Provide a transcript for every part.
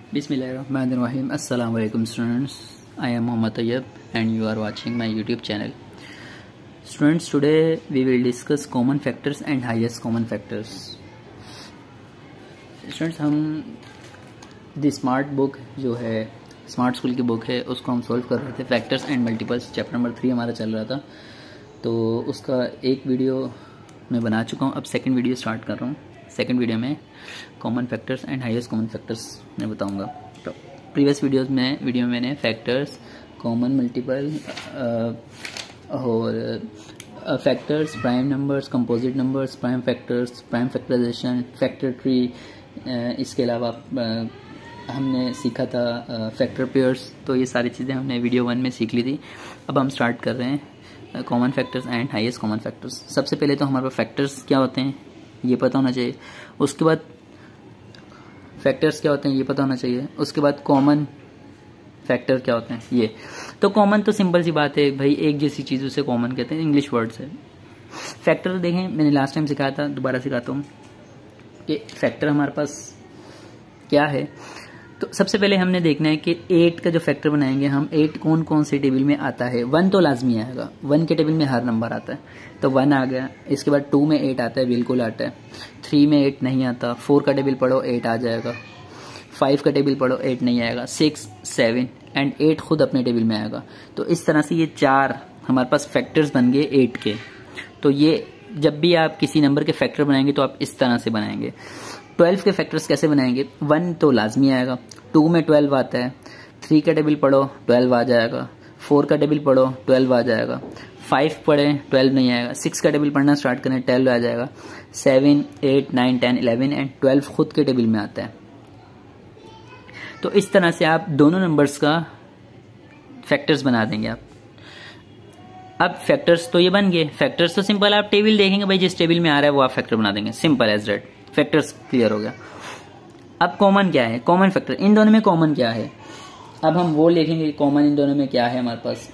Bismillahirrahmanirrahim. Assalamu alaikum students. I am Muhammad Tayyab and you are watching my YouTube channel. Students, today we will discuss common factors and highest common factors. Students, हम the smart book जो है smart school की book है उसको हम solve कर रहे थे. Factors and multiples chapter number 3 हमारा चल रहा था. तो उसका एक वीडियो मैं बना चुका हूँ. अब सेकंड वीडियो स्टार्ट कर रहा हूँ. सेकंड वीडियो में common factors and highest common factors मैं बताऊंगा. तो प्रीवियस वीडियो में मैंने फैक्टर्स, कॉमन मल्टीपल और factors, prime numbers, composite numbers, prime factors, prime factorisation, factor tree, इसके अलावा हमने सीखा था फैक्टर पेयर्स. तो ये सारी चीज़ें हमने वीडियो 1 में सीख ली थी. अब हम स्टार्ट कर रहे हैं common factors and highest common factors. सबसे पहले तो हमारे पास फैक्टर्स क्या होते हैं ये पता होना चाहिए. उसके बाद फैक्टर्स क्या होते हैं ये पता होना चाहिए. उसके बाद कॉमन फैक्टर क्या होते हैं ये. तो कॉमन तो सिंपल सी बात है भाई, एक जैसी चीज़ उसे कॉमन कहते हैं, इंग्लिश वर्ड से. फैक्टर देखें, मैंने लास्ट टाइम सिखाया था, दोबारा सिखाता हूँ कि फैक्टर हमारे पास क्या है. तो सबसे पहले हमने देखना है कि 8 का जो फैक्टर बनाएंगे हम, 8 कौन कौन से टेबल में आता है. 1 तो लाजमी आएगा, 1 के टेबल में हर नंबर आता है. तो 1 आ गया. इसके बाद 2 में 8 आता है, बिल्कुल आता है. 3 में 8 नहीं आता. 4 का टेबल पढ़ो 8 आ जाएगा. 5 का टेबल पढ़ो 8 नहीं आएगा. 6, 7 एंड 8 खुद अपने टेबल में आएगा. तो इस तरह से ये 4 हमारे पास फैक्टर्स बन गए 8 के. तो ये जब भी आप किसी नंबर के फैक्टर बनाएंगे तो आप इस तरह से बनाएंगे. 12 के फैक्टर्स कैसे बनाएंगे. 1 तो लाजमी आएगा. 2 में 12 आता है. 3 का टेबल पढ़ो 12 आ जाएगा. 4 का टेबल पढ़ो 12 आ जाएगा. 5 पढ़े 12 नहीं आएगा. 6 का टेबल पढ़ना स्टार्ट करें 12 आ जाएगा. 7, 8, 9, 10, 11 एंड 12 खुद के टेबल में आता है. तो इस तरह से आप दोनों नंबर्स का फैक्टर्स बना देंगे आप. अब फैक्टर्स तो ये बन गए. फैक्टर्स तो सिंपल, आप टेबल देखेंगे भाई जिस टेबल में आ रहा है वो आप फैक्टर बना देंगे. Simple as that. Factors clear हो गया. अब कॉमन क्या है, कॉमन फैक्टर. इन दोनों में कॉमन क्या है, अब हम वो लिखेंगे कॉमन इन दोनों में क्या है हमारे पास.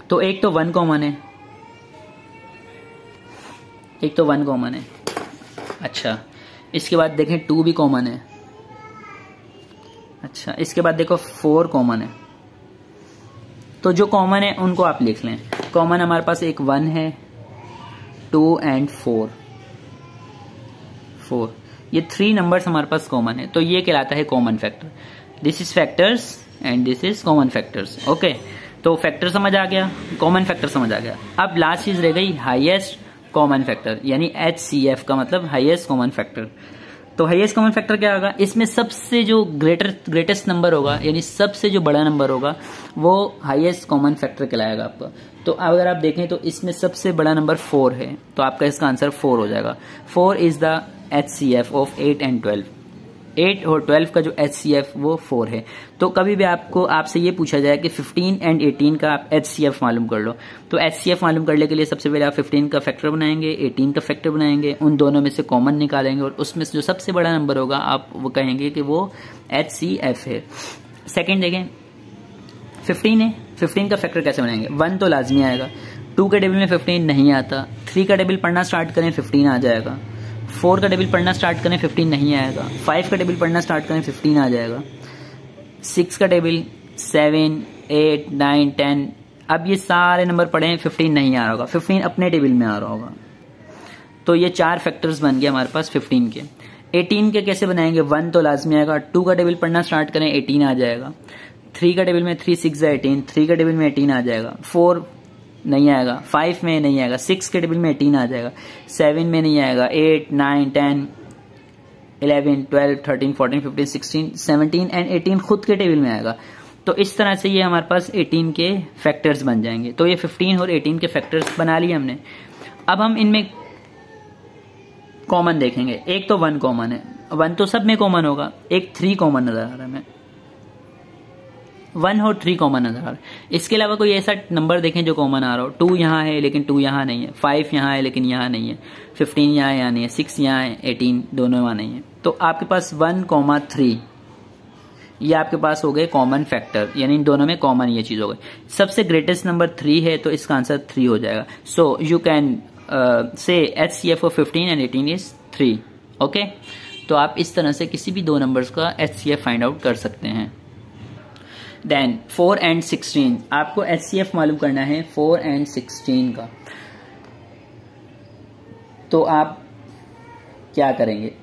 तो एक तो 1 कॉमन है, एक तो 1 कॉमन है. अच्छा, इसके बाद देखें 2 भी कॉमन है. अच्छा, इसके बाद देखो 4 कॉमन है. तो जो कॉमन है उनको आप लिख लें. कॉमन हमारे पास एक 1 है, 2 एंड 4. ये 3 नंबर्स हमारे पास कॉमन है. तो ये कहलाता है common factor. This is factors and this is common factors. Okay, तो फैक्टर समझ आ गया, कॉमन फैक्टर समझ आ गया. अब लास्ट चीज रह गई हाईएस्ट कॉमन फैक्टर, यानी HCF का मतलब हाईएस्ट कॉमन फैक्टर. तो हाईएस्ट कॉमन फैक्टर क्या होगा, इसमें सबसे जो ग्रेटेस्ट नंबर होगा, यानी सबसे जो बड़ा नंबर होगा वो हाईएस्ट कॉमन फैक्टर कहलाएगा आपका. तो अगर आप देखें तो इसमें सबसे बड़ा नंबर 4 है, तो आपका इसका आंसर 4 हो जाएगा. 4 is the HCF of 8 and 12. 8 और 12 का जो HCF वो 4 है. तो कभी भी आपसे ये पूछा जाए कि 15 एंड 18 का आप HCF मालूम कर लो, तो HCF मालूम करने के लिए सबसे पहले आप 15 का फैक्टर बनाएंगे, 18 का फैक्टर बनाएंगे, उन दोनों में से कॉमन निकालेंगे और उसमें से जो सबसे बड़ा नंबर होगा आप वो कहेंगे कि वो HCF है. सेकेंड देखें, 15 है. 15 का फैक्टर कैसे बनाएंगे. 1 तो लाजमी आएगा. 2 के टेबल में 15 नहीं आता. 3 का टेबल पढ़ना स्टार्ट करें 15 आ जाएगा. 4 का टेबल पढ़ना स्टार्ट करें 15 नहीं आएगा. 5 का टेबल पढ़ना स्टार्ट करें 15 आ जाएगा. 6 का टेबल 7, 8, 9, 10. अब ये सारे नंबर पढ़े 15 नहीं आ रहा होगा, 15 अपने टेबल में आ रहा होगा. तो ये 4 फैक्टर्स बन गए हमारे पास 15 के. 18 के कैसे बनाएंगे. 1 तो लाजमी आएगा. 2 का टेबल पढ़ना स्टार्ट करें 18 आ जाएगा. 3 का टेबल में 3, 6 18. 3 का टेबल में 18 आ जाएगा. 4 नहीं आएगा. 5 में नहीं आएगा. 6 के टेबल में 18 आ जाएगा. 7 में नहीं आएगा. 8, 9, 10, 11, 12, 13, 14, 15, 16, 17 एंड 18 खुद के टेबल में आएगा. तो इस तरह से ये हमारे पास 18 के फैक्टर्स बन जाएंगे. तो ये 15 और 18 के फैक्टर्स बना लिए हमने. अब हम इनमें कॉमन देखेंगे. एक तो 1 कॉमन है. 1 तो सब में कॉमन होगा. एक 3 कॉमन नजर आ रहा है हमें. 1 और 3 कॉमन नजर आ रहा है. इसके अलावा कोई ऐसा नंबर देखें जो कॉमन आ रहा हो. 2 यहाँ है लेकिन 2 यहाँ नहीं है. 5 यहाँ है लेकिन यहाँ नहीं है. 15 यहाँ नहीं है. 6 यहाँ है. 18 दोनों यहाँ नहीं है. तो आपके पास 1, 3 ये आपके पास हो गए कॉमन फैक्टर, यानी इन दोनों में कॉमन ये चीज हो गई. सबसे ग्रेटेस्ट नंबर 3 है तो इसका आंसर 3 हो जाएगा. So you can say HCF of 15 and 18 is 3. Okay, तो आप इस तरह से किसी भी दो नंबर्स का HCF फाइंड आउट कर सकते हैं। देन 4 and 16 आपको HCF मालूम करना है 4 and 16 का। तो आप क्या करेंगे?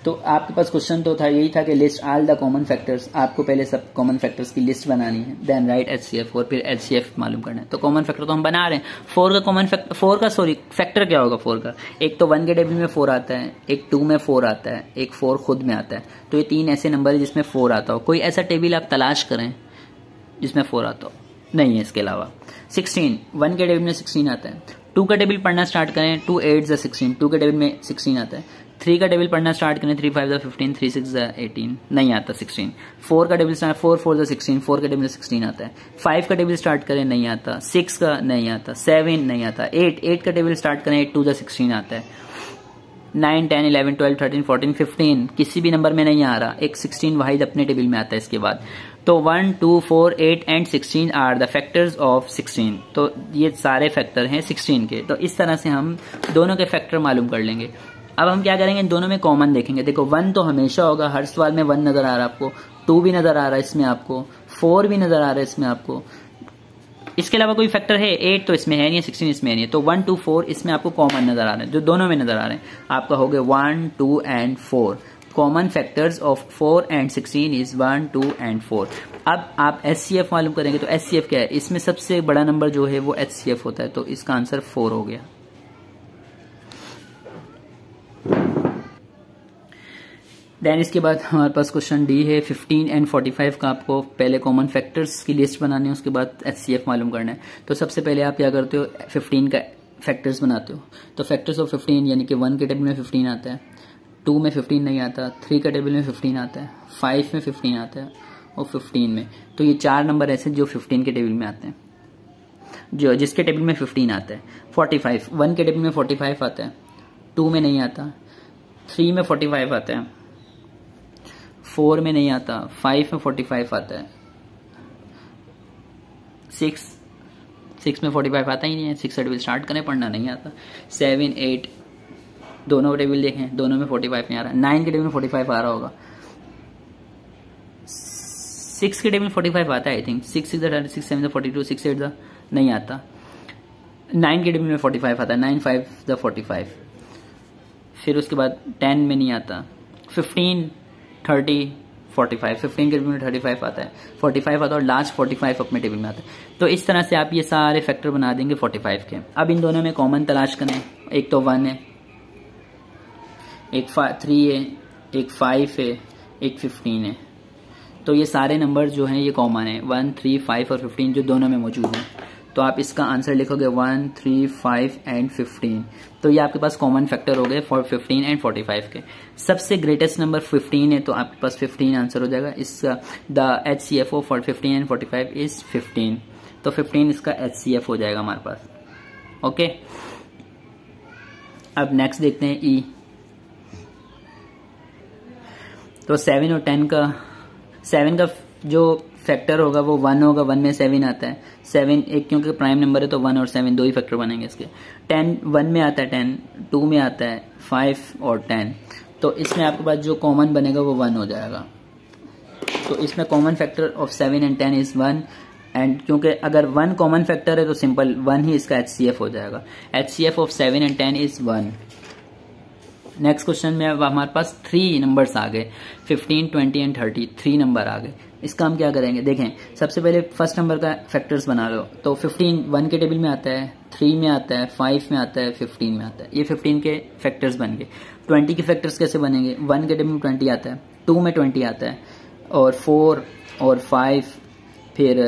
तो आपके पास क्वेश्चन तो था, यही था कि list all the common factors. आपको पहले सब कॉमन फैक्टर्स की लिस्ट बनानी है, देन राइट HCF, और फिर HCF मालूम करना है। तो कॉमन फैक्टर तो हम बना रहे हैं। 4 का कॉमन फैक्टर क्या होगा 4 का? एक तो 1 के टेबल में 4 आता है, एक 2 में 4 आता है, एक 4 खुद में आता है। तो ये 3 ऐसे नंबर है जिसमें 4 आता हो। कोई ऐसा टेबल आप तलाश करें जिसमें 4 आता हो, नहीं है। इसके अलावा 16, 1 के टेबल में 16 आता है। 2 का टेबल पढ़ना स्टार्ट करें, 2 8 16, 2 के टेबल में 16 आता है। 3 का टेबल पढ़ना स्टार्ट करें, 3 5 15, 3 6 18, नहीं आता 16। 4 का टेबल स्टार्ट, 4 4 16, 4 के टेबल में 16 आता है। 5 का टेबल स्टार्ट करें, नहीं आता। 6 का नहीं आता। 7 नहीं आता। 8 का टेबल स्टार्ट करें, 8 2 16 आता है। 9 10 11 12 13 14 15 किसी भी नंबर में नहीं आ रहा, एक 16 वाहिद अपने टेबल में आता है इसके बाद। तो 1 2 4 8 and 16 are the factors of 16। तो ये सारे फैक्टर हैं 16 के। तो इस तरह से हम दोनों के फैक्टर मालूम कर लेंगे। अब हम क्या करेंगे, इन दोनों में कॉमन देखेंगे। देखो 1 तो हमेशा होगा, हर सवाल में 1 नजर आ रहा है आपको। 2 भी नजर आ रहा है इसमें आपको, 4 भी नजर आ रहा है इसमें आपको। इसके अलावा कोई फैक्टर है? 8 तो इसमें है नहीं, 16 इसमें नहीं है। तो 1 2 4 इसमें आपको कॉमन नजर आ रहे हैं, जो दोनों में नजर आ रहे हैं। आपका हो गया 1 2 and 4। Common factors of 4 and 16 is 1 2 and 4। अब आप HCF मालूम करेंगे। तो HCF क्या है? इसमें सबसे बड़ा नंबर जो है वो HCF होता है। तो इसका आंसर 4 हो गया। देन इसके बाद हमारे पास क्वेश्चन डी है 15 एंड 45 का। आपको पहले कॉमन फैक्टर्स की लिस्ट बनानी है, उसके बाद HCF मालूम करना है। तो सबसे पहले आप क्या करते हो, 15 का फैक्टर्स बनाते हो। तो फैक्टर्स ऑफ 15 यानी कि 1 के टेबल में 15 आता है, 2 में 15 नहीं आता, 3 का टेबल में 15 आता है, 5 में 15 आता है और 15 में। तो ये 4 नंबर ऐसे जो 15 के टेबल में आते हैं, जो जिसके टेबल में 15 आता है। 45, 1 के टेबल में 45 आता है, 2 में नहीं आता, 3 में 45 आता है, 4 में नहीं आता, 5 में 45 आता है, 6 में 45 आता ही नहीं है। 6 का टेबल स्टार्ट करें, पढ़ना नहीं आता। 7 8 दोनों टेबल देखें, दोनों में 45 नहीं आ रहा। 9 के टेबल में 45 आ रहा होगा। 6 के टेबल में 45 आता है आई थिंक। 6 6 36 7 42, 6 8 नहीं आता। 9 के टेबल में 45 आता है, 9 5 45। फिर उसके बाद 10 में नहीं आता। 15 30 45, 15 के टेबल में 35 आता है, 45 आता है और लास्ट 45 अपने टेबल में आता है। तो इस तरह से आप ये सारे फैक्टर बना देंगे 45 के। अब इन दोनों में कॉमन तलाश करें। एक तो 1 है, एक 3 है, एक 5 है, एक 15 है। तो ये सारे नंबर जो हैं ये कॉमन है, 1 3 5 और 15 जो दोनों में मौजूद हैं। तो आप इसका आंसर लिखोगे 1 3 5 एंड 15। तो ये आपके पास कॉमन फैक्टर हो गए फॉर 15 एंड 45 के। सबसे ग्रेटेस्ट नंबर 15 है, तो आपके पास 15 आंसर हो जाएगा। इसका the HCF for 15 and 45 is 15। तो 15 इसका HCF हो जाएगा हमारे पास। ओके, अब नेक्स्ट देखते हैं E। तो 7 और 10 का, 7 का जो फैक्टर होगा वो 1 होगा। 1 में 7 आता है। 7 एक क्योंकि प्राइम नंबर है तो 1 और 7 दो ही फैक्टर बनेंगे इसके। 10 1 में आता है, 10 2 में आता है, 5 और 10। तो इसमें आपके पास जो कॉमन बनेगा वो 1 हो जाएगा। तो इसमें common factor of 7 and 10 is 1। And क्योंकि अगर 1 कॉमन फैक्टर है तो सिंपल 1 ही इसका HCF हो जाएगा। HCF of 7 and 10 is 1। Next question में अब हमारे पास 3 नंबर्स आ गए, 15 20 एंड 30। 3 नंबर आ गए। इसका हम क्या करेंगे, देखें सबसे पहले फर्स्ट नंबर का फैक्टर्स बना लो। तो 15 1 के टेबल में आता है, 3 में आता है, 5 में आता है, 15 में आता है। ये 15 के फैक्टर्स बन गए। 20 के फैक्टर्स कैसे बनेंगे, 1 के टेबल में 20 आता है, 2 में 20 आता है और 4 और 5, फिर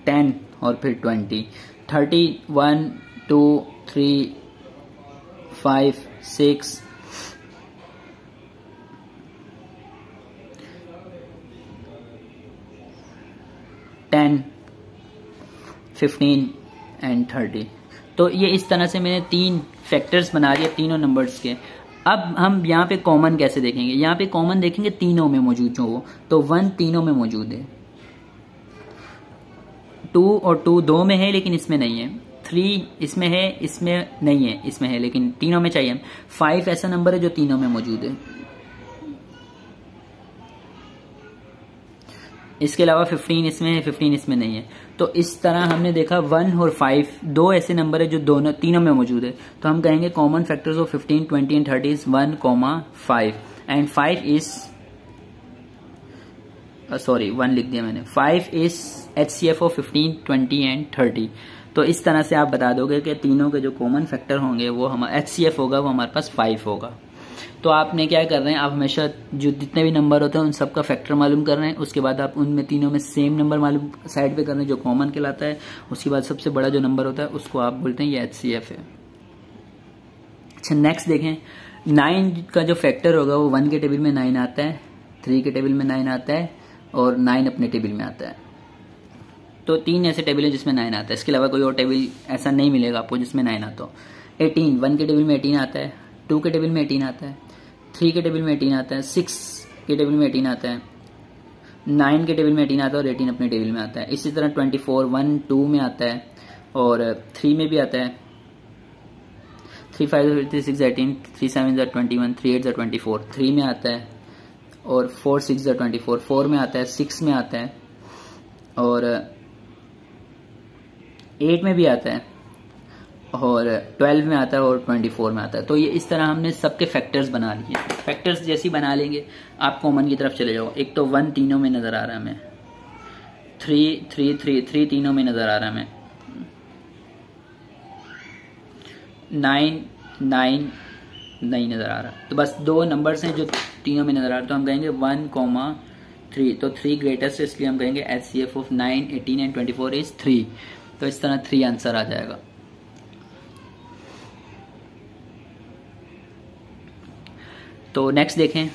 10 और फिर 20। 30 1 2 3 5 6 10 15 एंड 30। तो ये इस तरह से मैंने 3 फैक्टर्स बना दिए तीनों नंबर्स के। अब हम यहाँ पे कॉमन कैसे देखेंगे, यहाँ पे कॉमन देखेंगे तीनों में मौजूद जो हो। तो 1 तीनों में मौजूद है, 2 और 2 2 में है लेकिन इसमें नहीं है, 3 इसमें है, इसमें नहीं है, इसमें है, लेकिन तीनों में चाहिए। 5 ऐसा नंबर है जो तीनों में मौजूद है। इसके अलावा 15 इसमें है, 15 इसमें नहीं है। तो इस तरह हमने देखा 1 और 5 दो ऐसे नंबर है जो दोनों तीनों में मौजूद है। तो हम कहेंगे common factors of 15, 20 and 30 is 1, 5 and 5 is 1 लिख दिया मैंने। 5 इज HCF ऑफ 15, 20 एंड 30। तो इस तरह से आप बता दोगे कि तीनों के जो कॉमन फैक्टर होंगे वो हमारा HCF होगा, वो हमारे पास 5 होगा। तो आपने क्या कर रहे हैं, आप हमेशा जो जितने भी नंबर होते हैं उन सबका फैक्टर मालूम कर रहे हैं। उसके बाद आप उनमें तीनों में सेम नंबर मालूम साइड पे कर रहे हैं जो कॉमन कहलाता है। उसके बाद सबसे बड़ा जो नंबर होता है उसको आप बोलते हैं ये HCF है। अच्छा, नेक्स्ट देखें, 9 का जो फैक्टर होगा वो 1 के टेबल में 9 आता है, 3 के टेबल में 9 आता है और 9 अपने टेबल में आता है। तो 3 ऐसे टेबल है जिसमें 9 आता है। इसके अलावा कोई और टेबल ऐसा नहीं मिलेगा आपको जिसमें 9 आता हो। 18 1 के टेबल में 18 आता है, 2 के टेबल में 18 आता है, 3 के टेबल में 18 आता है, 6 के टेबल में 18 आता है, 9 के टेबल में 18 आता है और 18 अपने टेबल में आता है। इसी तरह 24 1 2 में आता है और 3 में भी आता है। 3 5 36 18, 3 7 21, 3 8 24, 3 में आता है और 4 6 24, 4 में आता है, 6 में आता है और 8 में भी आता है और 12 में आता है और 24 में आता है। तो ये इस तरह हमने सबके फैक्टर्स बना लिए। फैक्टर्स जैसे बना लेंगे आप कॉमन की तरफ चले जाओ। एक तो 1 तीनों में नजर आ रहा है हमें, 3 3 3 3 तीनों में नजर आ रहा है हमें, 9 9 नहीं नजर आ रहा। तो बस दो नंबर्स हैं जो तीनों में नजर आ रहे। तो हम कहेंगे 1, 3। तो 3 ग्रेटेस्ट है, इसलिए हम कहेंगे HCF ऑफ 9, 18 एंड 24 इज 3। तो इस तरह 3 आंसर आ जाएगा। तो नेक्स्ट देखें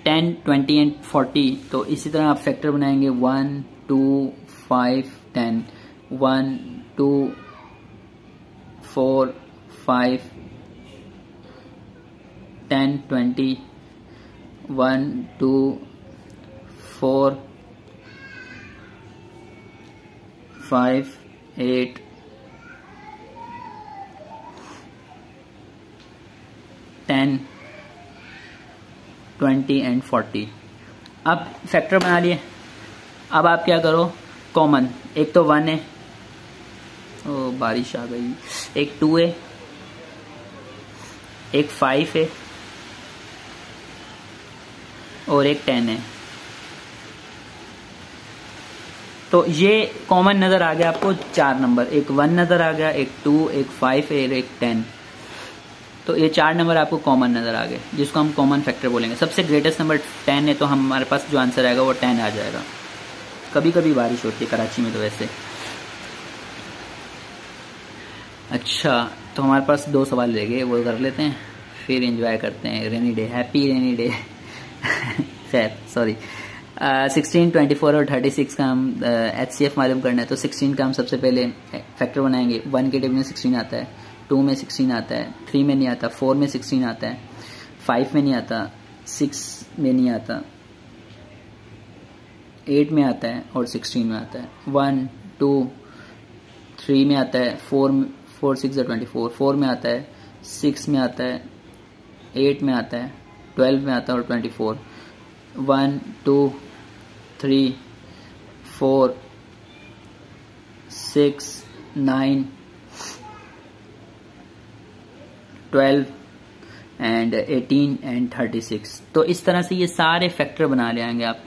10, 20 एंड 40। तो इसी तरह आप फैक्टर बनाएंगे 1, 2, 5, 10, 1, 2, 4, 5, 10, 20, 1, 2, 4, 5, 8, 10, 20 एंड 40। अब फैक्टर बना लिए। अब आप क्या करो, कॉमन एक तो 1 है, ओ बारिश आ गई, एक 2 है, एक 5 है और एक 10 है। तो ये कॉमन नजर आ गया आपको 4 नंबर, एक 1 नजर आ गया, एक 2, एक 5 है, एक 10। तो ये 4 नंबर आपको कॉमन नजर आ गए जिसको हम कॉमन फैक्टर बोलेंगे। सबसे ग्रेटेस्ट नंबर 10 है, तो हमारे पास जो आंसर आएगा वो 10 आ जाएगा। कभी कभी बारिश होती है कराची में तो वैसे। अच्छा, तो हमारे पास 2 सवाल रह गए, वो कर लेते हैं फिर एंजॉय करते हैं। Rainy day, happy rainy day. खैर सॉरी। 16, 24 और 36 का हम HCF मालूम करना है। तो 16 का हम सबसे पहले फैक्टर बनाएंगे। 1 के टेबल में 16 आता है, 2 में 16 आता है, 3 में नहीं आता, 4 में 16 आता है, 5 में नहीं आता, 6 में नहीं आता, 8 में आता है और 16 में आता है। 1, 2, 3 में आता है, 4 6 24, 4 में आता है, 6 में आता है, 8 में आता है, 12 में आता है और 24। 1, 2, 3, 4, 6, 9, 12 एंड 18 एंड 36। तो इस तरह से ये सारे फैक्टर बना ले आएंगे आप।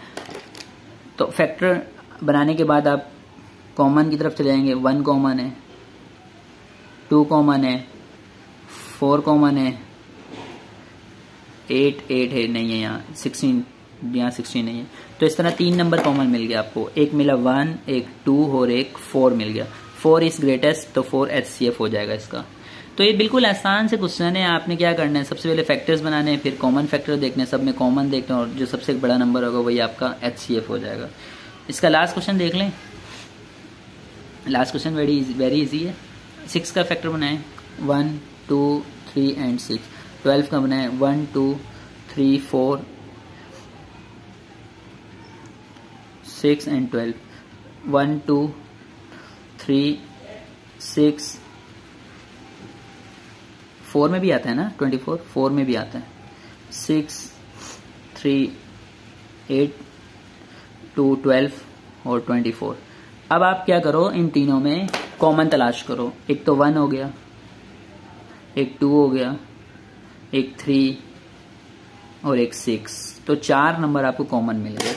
तो फैक्टर बनाने के बाद आप कॉमन की तरफ चले जाएंगे। 1 कॉमन है, 2 कॉमन है, 4 कॉमन है, 8 है, नहीं है यहाँ, 16 यहाँ 16 नहीं है। तो इस तरह 3 नंबर कॉमन मिल गया आपको। एक मिला 1, एक 2 और एक 4 मिल गया। 4 इज ग्रेटेस्ट, तो 4 HCF हो जाएगा इसका। तो ये बिल्कुल आसान से क्वेश्चन है। आपने क्या करना है, सबसे पहले फैक्टर्स बनाने हैं, फिर कॉमन फैक्टर देखने हैं, सब में कॉमन देखते हैं और जो सबसे बड़ा नंबर होगा वही आपका HCF हो जाएगा। इसका लास्ट क्वेश्चन देख लें। लास्ट क्वेश्चन वेरी इजी है। 6 का फैक्टर बनाएं, 1, 2, 3 एंड 6। 12 का बनाएं, 1, 2, 3, 4, 6 एंड 12। 1, 2, 3 6, 4 में भी आता है ना 24, 4 में भी आता है, 6, 3, 8, 2, 12 और 24। अब आप क्या करो, इन तीनों में कॉमन तलाश करो। एक तो 1 हो गया, एक 2 हो गया, एक 3 और एक 6। तो 4 नंबर आपको कॉमन मिल गए,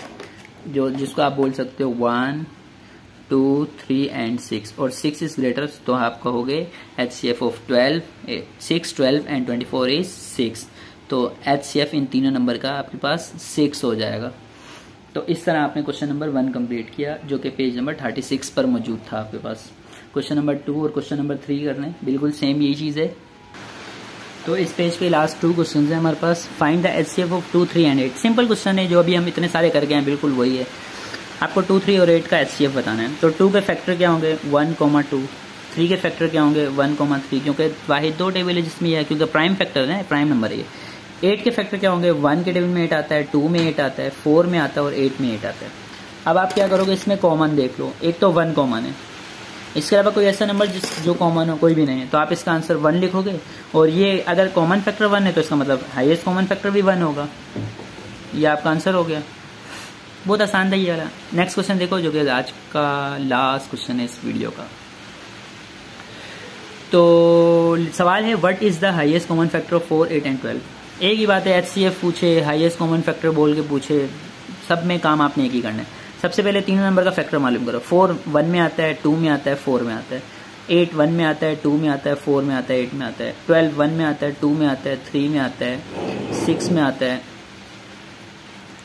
जो जिसको आप बोल सकते हो 1, 2, 3 एंड 6, और 6 इज ग्रेटर, तो आप कहोगे HCF ऑफ 12, 6, 12 एंड 24 इज 6। तो HCF इन तीनों नंबर का आपके पास 6 हो जाएगा। तो इस तरह आपने क्वेश्चन नंबर 1 कंप्लीट किया, जो कि पेज नंबर 36 पर मौजूद था आपके पास। क्वेश्चन नंबर 2 और क्वेश्चन नंबर 3 करने बिल्कुल सेम यही चीज़ है। तो इस पेज पे लास्ट 2 क्वेश्चन है हमारे पास। Find the HCF of 2, 3 and 8। Simple question है, जो अभी हम इतने सारे कर गए हैं बिल्कुल वही है। आपको 2, 3 और 8 का HCF बताना है। तो 2 के फैक्टर क्या होंगे 1, 2, 3 के फैक्टर क्या होंगे 1, 3, क्योंकि वाहिद 2 टेबल है जिसमें यह है, क्योंकि प्राइम फैक्टर है, प्राइम नंबर है। 8 के फैक्टर क्या होंगे 1 के टेबल में 8 आता है, 2 में 8 आता है, 4 में आता है और 8 में 8 आता है। अब आप क्या करोगे, इसमें कॉमन देख लो। एक तो 1 कॉमन है, इसके अलावा कोई ऐसा नंबर जो कॉमन हो कोई भी नहीं है, तो आप इसका आंसर 1 लिखोगे। और ये अगर कॉमन फैक्टर 1 है तो इसका मतलब हाईएस्ट कॉमन फैक्टर भी 1 होगा। ये आपका आंसर हो गया। बहुत आसान था ये वाला। नेक्स्ट क्वेश्चन देखो, जो कि आज का लास्ट क्वेश्चन है इस वीडियो का। तो सवाल है what is the highest common factor of 4, 8 and 12। एक ही बात है, HCF पूछे, हाईएस्ट कॉमन फैक्टर बोल के पूछे, सब में काम आपने एक ही करना है। सबसे पहले तीनों नंबर का फैक्टर मालूम करो। 4 1 में आता है, 2 में आता है, 4 में आता है। 8 1 में आता है, 2 में आता है, 4 में आता है, 8 में आता है। 12 1 में आता है, 2 में आता है, 3 में आता है, 6 में आता है,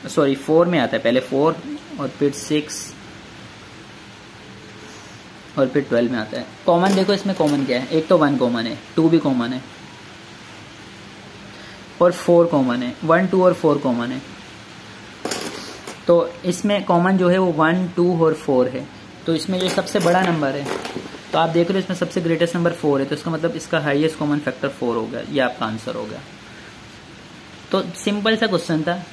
सॉरी 4 में आता है, पहले 4 और फिर 6 और फिर 12 में आता है। कॉमन देखो, इसमें कॉमन क्या है, एक तो 1 कॉमन है, 2 भी कॉमन है और 4 कॉमन है। 1, 2 और 4 कॉमन है। तो इसमें कॉमन जो है वो 1, 2 और 4 है। तो इसमें जो सबसे बड़ा नंबर है, तो आप देख रहे हो इसमें सबसे ग्रेटेस्ट नंबर 4 है, तो इसका मतलब इसका हाईएस्ट कॉमन फैक्टर 4 हो गया। ये आपका आंसर हो गया। तो सिंपल सा क्वेश्चन था।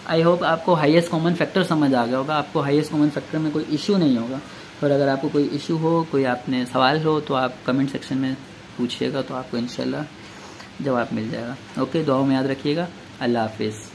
आई होप आपको हाईएस्ट कॉमन फैक्टर समझ आ गया होगा, आपको हाईएस्ट कॉमन फैक्टर में कोई इश्यू नहीं होगा। और अगर आपको कोई इश्यू हो, कोई आपने सवाल हो, तो आप कमेंट सेक्शन में पूछिएगा, तो आपको इंशाल्लाह जवाब मिल जाएगा। ओके, दुआ में याद रखिएगा। अल्लाह हाफिज़।